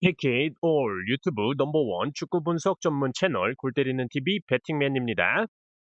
Decade All 유튜브 넘버원 축구 분석 전문 채널 골 때리는 TV 배팅맨입니다.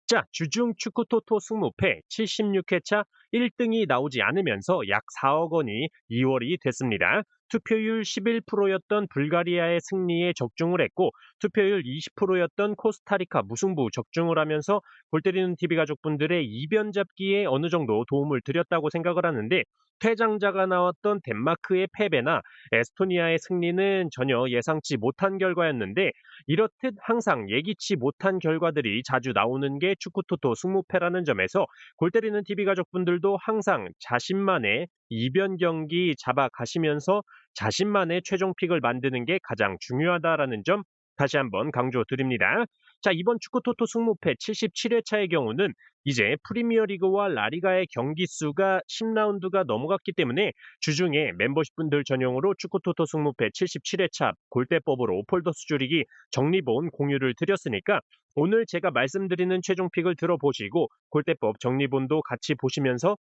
자, 주중 축구 토토 승무패 76회차 1등이 나오지 않으면서 약 4억 원이 2월이 됐습니다. 투표율 11%였던 불가리아의 승리에 적중을 했고 투표율 20%였던 코스타리카 무승부 적중을 하면서 골 때리는 TV 가족분들의 이변 잡기에 어느 정도 도움을 드렸다고 생각을 하는데 퇴장자가 나왔던 덴마크의 패배나 에스토니아의 승리는 전혀 예상치 못한 결과였는데 이렇듯 항상 예기치 못한 결과들이 자주 나오는 게 축구토토 승무패라는 점에서 골 때리는 TV 가족분들도 항상 자신만의 이변 경기 잡아가시면서 자신만의 최종 픽을 만드는 게 가장 중요하다라는 점 다시 한번 강조드립니다. 자, 이번 축구토토 승무패 77회차의 경우는 이제 프리미어리그와 라리가의 경기 수가 10라운드가 넘어갔기 때문에 주중에 멤버십분들 전용으로 축구토토 승무패 77회차 골대법으로 폴더스 줄이기 정리본 공유를 드렸으니까 오늘 제가 말씀드리는 최종픽을 들어보시고 골대법 정리본도 같이 보시면서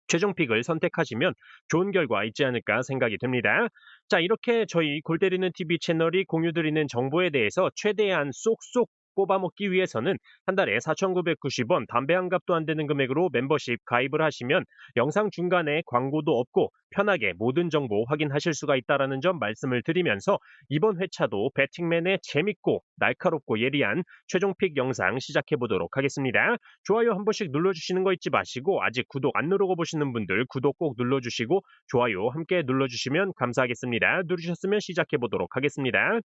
최종픽을 선택하시면 좋은 결과 있지 않을까 생각이 듭니다. 자, 이렇게 저희 골 때리는 TV 채널이 공유드리는 정보에 대해서 최대한 쏙쏙 뽑아먹기 위해서는 한 달에 4,990원, 담배 한 갑도 안 되는 금액으로 멤버십 가입을 하시면 영상 중간에 광고도 없고 편하게 모든 정보 확인하실 수가 있다는 점 말씀을 드리면서 이번 회차도 배팅맨의 재밌고 날카롭고 예리한 최종픽 영상 시작해 보도록 하겠습니다. 좋아요 한 번씩 눌러주시는 거 잊지 마시고 아직 구독 안 누르고 보시는 분들 구독 꼭 눌러주시고 좋아요 함께 눌러주시면 감사하겠습니다. 누르셨으면 시작해 보도록 하겠습니다.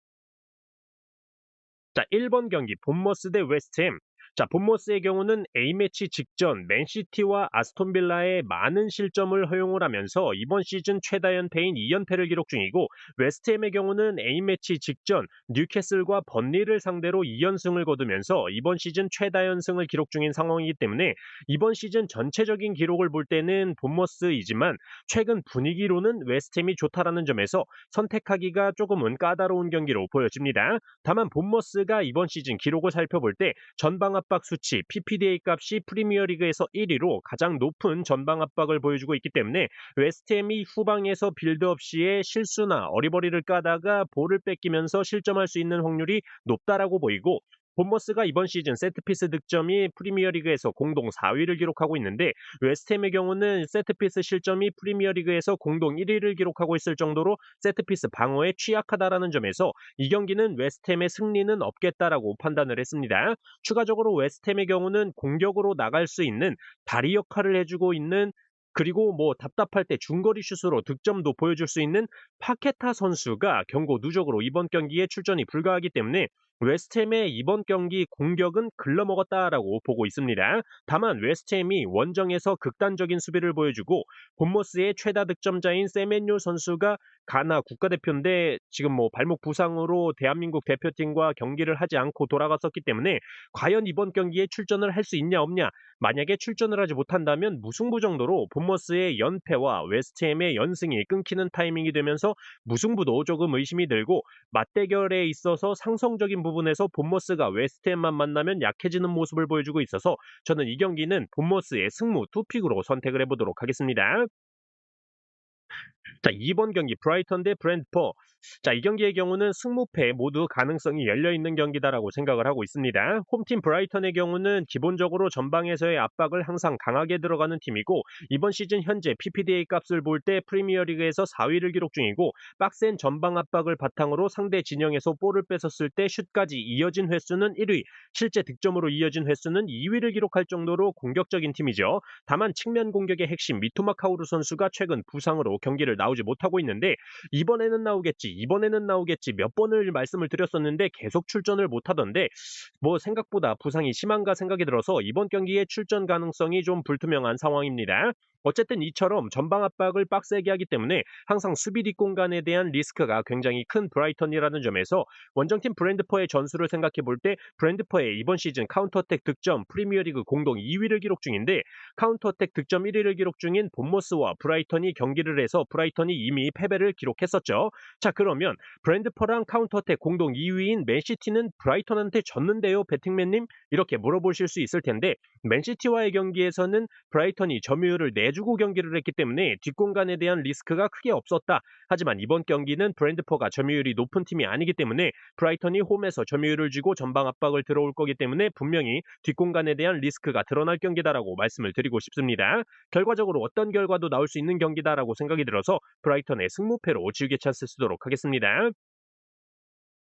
자, 1번 경기 본머스 대 웨스트햄. 자, 본머스의 경우는 A매치 직전 맨시티와 아스톤빌라에 많은 실점을 허용을 하면서 이번 시즌 최다 연패인 2연패를 기록 중이고 웨스트햄의 경우는 A매치 직전 뉴캐슬과 번리를 상대로 2연승을 거두면서 이번 시즌 최다 연승을 기록 중인 상황이기 때문에 이번 시즌 전체적인 기록을 볼 때는 본머스이지만 최근 분위기로는 웨스트햄이 좋다라는 점에서 선택하기가 조금은 까다로운 경기로 보여집니다. 다만 본머스가 이번 시즌 기록을 살펴볼 때 전방 압박 수치 PPDA 값이 프리미어리그에서 1위로 가장 높은 전방 압박을 보여주고 있기 때문에 웨스트햄이 후방에서 빌드업 시에 실수나 어리버리를 까다가 볼을 뺏기면서 실점할 수 있는 확률이 높다라고 보이고 본머스가 이번 시즌 세트피스 득점이 프리미어리그에서 공동 4위를 기록하고 있는데 웨스트햄의 경우는 세트피스 실점이 프리미어리그에서 공동 1위를 기록하고 있을 정도로 세트피스 방어에 취약하다라는 점에서 이 경기는 웨스트햄의 승리는 없겠다라고 판단을 했습니다. 추가적으로 웨스트햄의 경우는 공격으로 나갈 수 있는 다리 역할을 해주고 있는 그리고 뭐 답답할 때 중거리 슛으로 득점도 보여줄 수 있는 파케타 선수가 경고 누적으로 이번 경기에 출전이 불가하기 때문에 웨스트햄의 이번 경기 공격은 글러먹었다라고 보고 있습니다. 다만 웨스트햄이 원정에서 극단적인 수비를 보여주고 본머스의 최다 득점자인 세메뉴 선수가 가나 국가대표인데 지금 뭐 발목 부상으로 대한민국 대표팀과 경기를 하지 않고 돌아갔었기 때문에 과연 이번 경기에 출전을 할 수 있냐 없냐 만약에 출전을 하지 못한다면 무승부 정도로 본머스의 연패와 웨스트햄의 연승이 끊기는 타이밍이 되면서 무승부도 조금 의심이 들고 맞대결에 있어서 상성적인 부분에서 본머스가 웨스트햄만 만나면 약해지는 모습을 보여주고 있어서 저는 이 경기는 본머스의 승무 투픽으로 선택을 해보도록 하겠습니다. 자, 2번 경기 브라이턴 대 브랜드포. 자, 이 경기의 경우는 승무패 모두 가능성이 열려 있는 경기다라고 생각을 하고 있습니다. 홈팀 브라이턴의 경우는 기본적으로 전방에서의 압박을 항상 강하게 들어가는 팀이고 이번 시즌 현재 PPDA 값을 볼 때 프리미어리그에서 4위를 기록 중이고 빡센 전방 압박을 바탕으로 상대 진영에서 볼을 뺏었을 때 슛까지 이어진 횟수는 1위, 실제 득점으로 이어진 횟수는 2위를 기록할 정도로 공격적인 팀이죠. 다만 측면 공격의 핵심 미토마 카오루 선수가 최근 부상으로 경기를 나오지 못하고 있는데 이번에는 나오겠지 몇 번을 말씀을 드렸었는데 계속 출전을 못하던데 뭐 생각보다 부상이 심한가 생각이 들어서 이번 경기에 출전 가능성이 좀 불투명한 상황입니다. 어쨌든 이처럼 전방 압박을 빡세게 하기 때문에 항상 수비 뒷공간에 대한 리스크가 굉장히 큰 브라이턴이라는 점에서 원정팀 브랜드퍼의 전술을 생각해 볼 때 브랜드퍼의 이번 시즌 카운터어택 득점 프리미어리그 공동 2위를 기록 중인데 카운터어택 득점 1위를 기록 중인 본머스와 브라이턴이 경기를 해서 브라이턴이 이미 패배를 기록했었죠. 자, 그러면 브랜드퍼랑 카운터어택 공동 2위인 맨시티는 브라이턴한테 졌는데요, 배팅맨님? 이렇게 물어보실 수 있을 텐데 맨시티와의 경기에서는 브라이턴이 점유율을 내주고 경기를 했기 때문에 뒷공간에 대한 리스크가 크게 없었다. 하지만 이번 경기는 브랜드포가 점유율이 높은 팀이 아니기 때문에 브라이턴이 홈에서 점유율을 쥐고 전방 압박을 들어올 거기 때문에 분명히 뒷공간에 대한 리스크가 드러날 경기다라고 말씀을 드리고 싶습니다. 결과적으로 어떤 결과도 나올 수 있는 경기다라고 생각이 들어서 브라이턴의 승무패로 지우개 찬스 쓰도록 하겠습니다.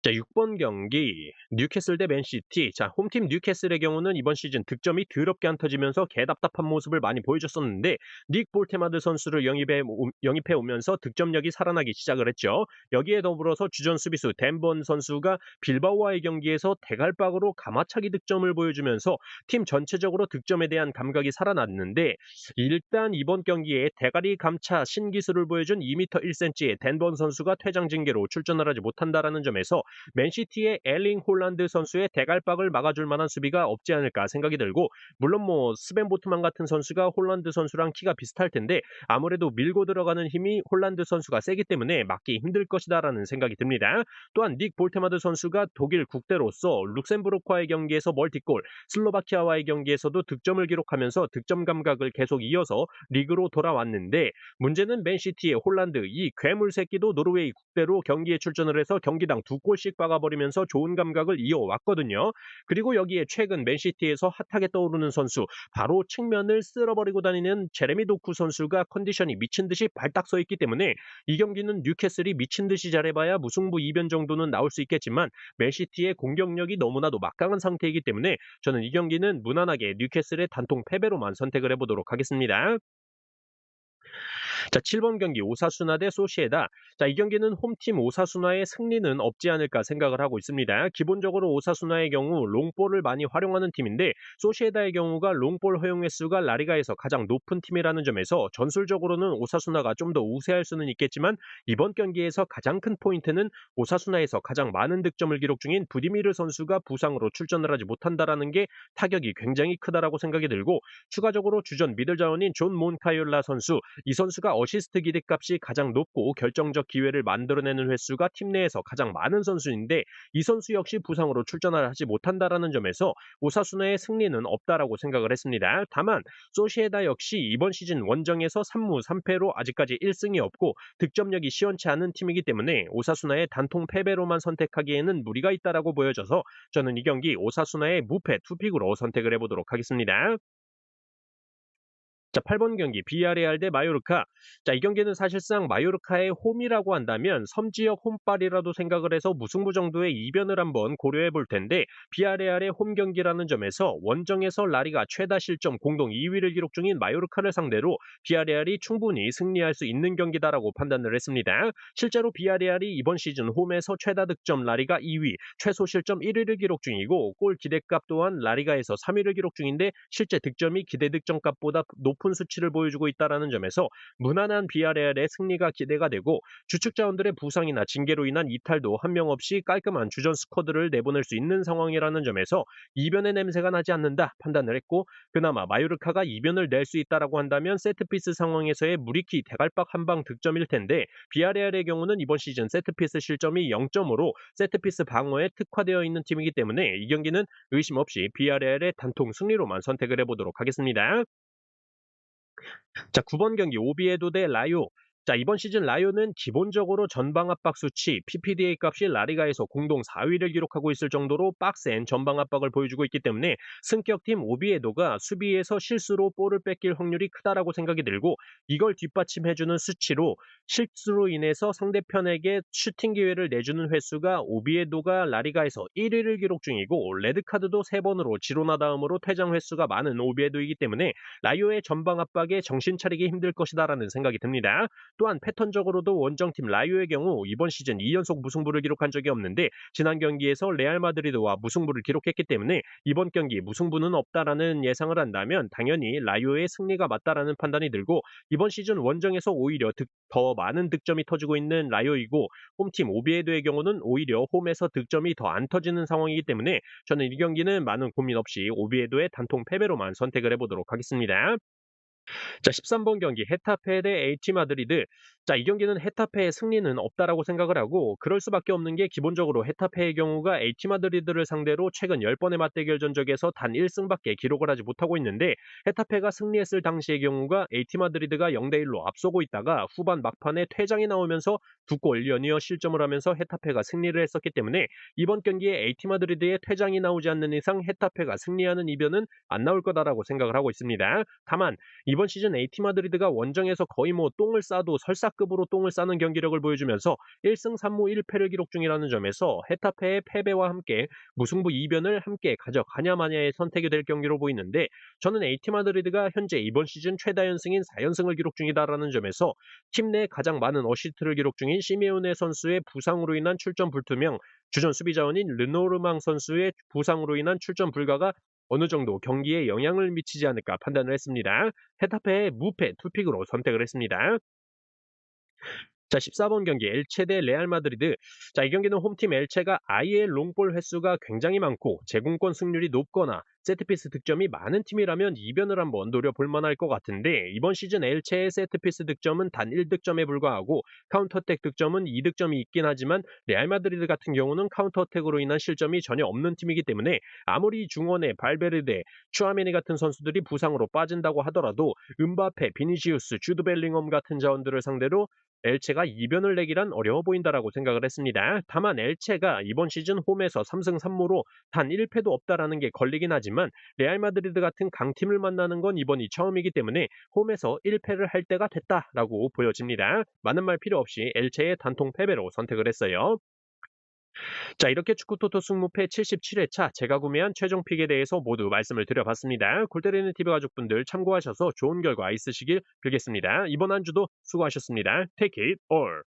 자, 6번 경기 뉴캐슬 대 맨시티. 자, 홈팀 뉴캐슬의 경우는 이번 시즌 득점이 더럽게 안 터지면서 개답답한 모습을 많이 보여줬었는데 닉 볼테마드 선수를 영입해 오면서 득점력이 살아나기 시작을 했죠. 여기에 더불어서 주전 수비수 댄번 선수가 빌바오와의 경기에서 대갈박으로 가마차기 득점을 보여주면서 팀 전체적으로 득점에 대한 감각이 살아났는데 일단 이번 경기에 대가리 감차 신기술을 보여준 2m 1cm의 댄번 선수가 퇴장 징계로 출전을 하지 못한다라는 점에서 맨시티의 엘링 홀란드 선수의 대갈박을 막아줄 만한 수비가 없지 않을까 생각이 들고 물론 뭐 스벤 보트만 같은 선수가 홀란드 선수랑 키가 비슷할 텐데 아무래도 밀고 들어가는 힘이 홀란드 선수가 세기 때문에 막기 힘들 것이다라는 생각이 듭니다. 또한 닉 볼테마드 선수가 독일 국대로서 룩셈부르크와의 경기에서 멀티골, 슬로바키아와의 경기에서도 득점을 기록하면서 득점 감각을 계속 이어서 리그로 돌아왔는데 문제는 맨시티의 홀란드 이 괴물 새끼도 노르웨이 국대로 경기에 출전을 해서 경기당 2골씩 박아버리면서 좋은 감각을 이어왔거든요. 그리고 여기에 최근 맨시티에서 핫하게 떠오르는 선수 바로 측면을 쓸어버리고 다니는 제레미 도쿠 선수가 컨디션이 미친 듯이 발딱 서 있기 때문에 이 경기는 뉴캐슬이 미친 듯이 잘해봐야 무승부 이변 정도는 나올 수 있겠지만 맨시티의 공격력이 너무나도 막강한 상태이기 때문에 저는 이 경기는 무난하게 뉴캐슬의 단통 패배로만 선택을 해보도록 하겠습니다. 자, 7번 경기 오사수나 대 소시에다. 자, 이 경기는 홈팀 오사수나의 승리는 없지 않을까 생각을 하고 있습니다. 기본적으로 오사수나의 경우 롱볼을 많이 활용하는 팀인데 소시에다의 경우가 롱볼 허용 횟수가 라리가에서 가장 높은 팀이라는 점에서 전술적으로는 오사수나가 좀 더 우세할 수는 있겠지만 이번 경기에서 가장 큰 포인트는 오사수나에서 가장 많은 득점을 기록 중인 부디미르 선수가 부상으로 출전을 하지 못한다라는 게 타격이 굉장히 크다라고 생각이 들고 추가적으로 주전 미들 자원인 존 몬카이올라 선수 이 선수가 어시스트 기대값이 가장 높고 결정적 기회를 만들어내는 횟수가 팀 내에서 가장 많은 선수인데 이 선수 역시 부상으로 출전을 하지 못한다라는 점에서 오사수나의 승리는 없다라고 생각을 했습니다. 다만 소시에다 역시 이번 시즌 원정에서 3무 3패로 아직까지 1승이 없고 득점력이 시원치 않은 팀이기 때문에 오사수나의 단통 패배로만 선택하기에는 무리가 있다라고 보여져서 저는 이 경기 오사수나의 무패 투픽으로 선택을 해보도록 하겠습니다. 자, 8번 경기 비아레알 대 마요르카. 자, 이 경기는 사실상 마요르카의 홈이라고 한다면 섬지역 홈빨이라도 생각을 해서 무승부 정도의 이변을 한번 고려해 볼 텐데 비아레알의 홈 경기라는 점에서 원정에서 라리가 최다 실점 공동 2위를 기록 중인 마요르카를 상대로 비아레알이 충분히 승리할 수 있는 경기다라고 판단을 했습니다. 실제로 비아레알이 이번 시즌 홈에서 최다 득점 라리가 2위, 최소 실점 1위를 기록 중이고 골 기대값 또한 라리가에서 3위를 기록 중인데 실제 득점이 기대 득점값보다 높은 수치를 보여주고 있다는 점에서 무난한 비아레알의 승리가 기대가 되고 주축 자원들의 부상이나 징계로 인한 이탈도 한 명 없이 깔끔한 주전 스쿼드를 내보낼 수 있는 상황이라는 점에서 이변의 냄새가 나지 않는다 판단을 했고 그나마 마요르카가 이변을 낼 수 있다라고 한다면 세트피스 상황에서의 무리키 대갈박 한방 득점일 텐데 비아레알의 경우는 이번 시즌 세트피스 실점이 0점으로 세트피스 방어에 특화되어 있는 팀이기 때문에 이 경기는 의심 없이 비아레알의 단통 승리로만 선택을 해보도록 하겠습니다. 자, 9번 경기 오비에도 대 라요. 자, 이번 시즌 라요는 기본적으로 전방 압박 수치 PPDA 값이 라리가에서 공동 4위를 기록하고 있을 정도로 빡센 전방 압박을 보여주고 있기 때문에 승격팀 오비에도가 수비에서 실수로 볼을 뺏길 확률이 크다라고 생각이 들고 이걸 뒷받침해주는 수치로 실수로 인해서 상대편에게 슈팅 기회를 내주는 횟수가 오비에도가 라리가에서 1위를 기록 중이고 레드카드도 3번으로 지로나 다음으로 퇴장 횟수가 많은 오비에도이기 때문에 라요의 전방 압박에 정신 차리기 힘들 것이다라는 생각이 듭니다. 또한 패턴적으로도 원정팀 라요의 경우 이번 시즌 2연속 무승부를 기록한 적이 없는데 지난 경기에서 레알 마드리드와 무승부를 기록했기 때문에 이번 경기 무승부는 없다라는 예상을 한다면 당연히 라요의 승리가 맞다라는 판단이 들고 이번 시즌 원정에서 오히려 더 많은 득점이 터지고 있는 라요이고 홈팀 오비에도의 경우는 오히려 홈에서 득점이 더 안 터지는 상황이기 때문에 저는 이 경기는 많은 고민 없이 오비에도의 단통 패배로만 선택을 해보도록 하겠습니다. 자, 13번 경기 헤타페 대 AT 마드리드. 자, 이 경기는 헤타페의 승리는 없다라고 생각을 하고 그럴 수밖에 없는 게 기본적으로 헤타페의 경우가 AT 마드리드를 상대로 최근 10번의 맞대결 전적에서 단 1승밖에 기록을 하지 못하고 있는데 헤타페가 승리했을 당시의 경우가 AT 마드리드가 0대 1로 앞서고 있다가 후반 막판에 퇴장이 나오면서 두 골 연이어 실점을 하면서 헤타페가 승리를 했었기 때문에 이번 경기에 AT 마드리드의 퇴장이 나오지 않는 이상 헤타페가 승리하는 이변은 안 나올 거다라고 생각을 하고 있습니다. 다만 이번 시즌 AT 마드리드가 원정에서 거의 뭐 똥을 싸도 설사급으로 똥을 싸는 경기력을 보여주면서 1승 3무 1패를 기록 중이라는 점에서 헤타페의 패배와 함께 무승부 이변을 함께 가져가냐 마냐의 선택이 될 경기로 보이는데 저는 AT 마드리드가 현재 이번 시즌 최다 연승인 4연승을 기록 중이다라는 점에서 팀 내 가장 많은 어시스트를 기록 중인 시메오네 선수의 부상으로 인한 출전 불투명, 주전 수비 자원인 르노르망 선수의 부상으로 인한 출전 불가가 어느 정도 경기에 영향을 미치지 않을까 판단을 했습니다. 헤타페의 무패 투픽으로 선택을 했습니다. 자, 14번 경기 엘체 대 레알 마드리드. 자, 이 경기는 홈팀 엘체가 아예 롱볼 횟수가 굉장히 많고 제공권 승률이 높거나 세트피스 득점이 많은 팀이라면 이변을 한번 노려볼 만할 것 같은데 이번 시즌 엘체의 세트피스 득점은 단 1득점에 불과하고 카운터어택 득점은 2득점이 있긴 하지만 레알 마드리드 같은 경우는 카운터어택으로 인한 실점이 전혀 없는 팀이기 때문에 아무리 중원의 발베르데, 추아메니 같은 선수들이 부상으로 빠진다고 하더라도 음바페, 비니시우스, 주드 벨링엄 같은 자원들을 상대로 엘체가 이변을 내기란 어려워 보인다라고 생각을 했습니다. 다만 엘체가 이번 시즌 홈에서 3승 3무로 단 1패도 없다라는 게 걸리긴 하지만 레알 마드리드 같은 강팀을 만나는 건 이번이 처음이기 때문에 홈에서 1패를 할 때가 됐다라고 보여집니다. 많은 말 필요 없이 엘체의 단통 패배로 선택을 했어요. 자, 이렇게 축구토토 승무패 77회차 제가 구매한 최종 픽에 대해서 모두 말씀을 드려봤습니다. 골때리는 TV 가족분들 참고하셔서 좋은 결과 있으시길 빌겠습니다. 이번 한 주도 수고하셨습니다. Take it all.